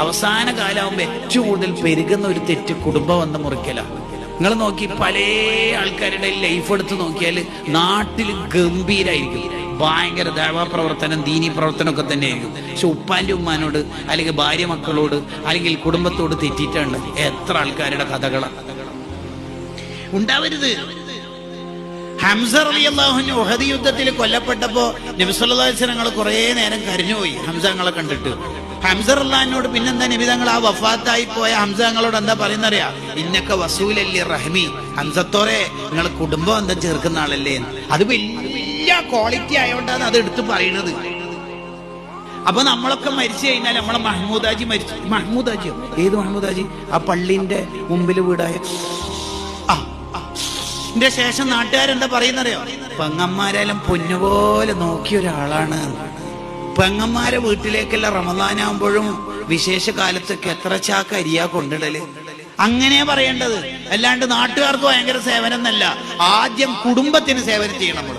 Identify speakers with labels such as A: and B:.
A: അവസാന കാലാവുമ്പോ ഏറ്റവും കൂടുതൽ പെരുകുന്ന ഒരു തെറ്റ് കുടുംബം വന്ന് മുറിക്കലാണ്. നിങ്ങൾ നോക്കി പല ആൾക്കാരുടെ ലൈഫ് എടുത്ത് നോക്കിയാൽ നാട്ടിൽ ഗംഭീരായിരിക്കും, ഭയങ്കര ദഅവാ പ്രവർത്തനം, ദീനി പ്രവർത്തനം ഒക്കെ തന്നെയായിരിക്കും. പക്ഷെ ഉപ്പാന്റെ ഉമ്മാനോട് അല്ലെങ്കിൽ ഭാര്യ മക്കളോട് അല്ലെങ്കിൽ കുടുംബത്തോട് തെറ്റിയിട്ടുണ്ട് എത്ര ആൾക്കാരുടെ കഥകളാണ് ഉണ്ടാവരുത്. ഹംസ റളിയല്ലാഹു അൻഹു ഉഹദ് യുദ്ധത്തിൽ കൊല്ലപ്പെട്ടപ്പോ നബി സല്ലല്ലാഹു അലൈഹി വസല്ലം കുറേ നേരം കരഞ്ഞുപോയി ഹംസ തങ്ങളെ കണ്ടിട്ട്. ഹംസ റളിയല്ലാഹുവിനോട് പിന്നെന്താ നബി തങ്ങൾ ആ വഫാത്തായി പോയ ഹംസ തങ്ങളോട് എന്താ പറയുന്നറിയാ? ഇന്നക വസൂലല്ലി റഹ്മി, ഹംസത്തോറെ നിങ്ങൾ കുടുംബം എന്താ ചേർക്കുന്ന ആളല്ലേ. അത് വലിയ ക്വാളിറ്റി ആയതുകൊണ്ടാണ് അത് എടുത്ത് പറയുന്നത്. അപ്പൊ നമ്മളൊക്കെ മരിച്ചു കഴിഞ്ഞാൽ നമ്മളെ മഹ്മൂദാജി മരിച്ചു. മഹ്മൂദാജിയോ? ഏത് മഹ്മൂദാജി? ആ പള്ളിന്റെ മുമ്പിൽ വീടായ ന്റെ ശേഷം നാട്ടുകാരെന്താ പറയുന്നറിയോ? പെങ്ങന്മാരെല്ലാം പൊന്നുപോലെ നോക്കിയ ഒരാളാണ്. പെങ്ങന്മാരെ വീട്ടിലേക്കല്ല റമദാനാകുമ്പോഴും വിശേഷ കാലത്തൊക്കെ എത്ര ചാക്ക് അരിയാ കൊണ്ടിടല്. അങ്ങനെ പറയേണ്ടത്, അല്ലാണ്ട് നാട്ടുകാർക്ക് ഭയങ്കര സേവനം എന്നല്ല. ആദ്യം കുടുംബത്തിന് സേവനം ചെയ്യണം നമ്മൾ.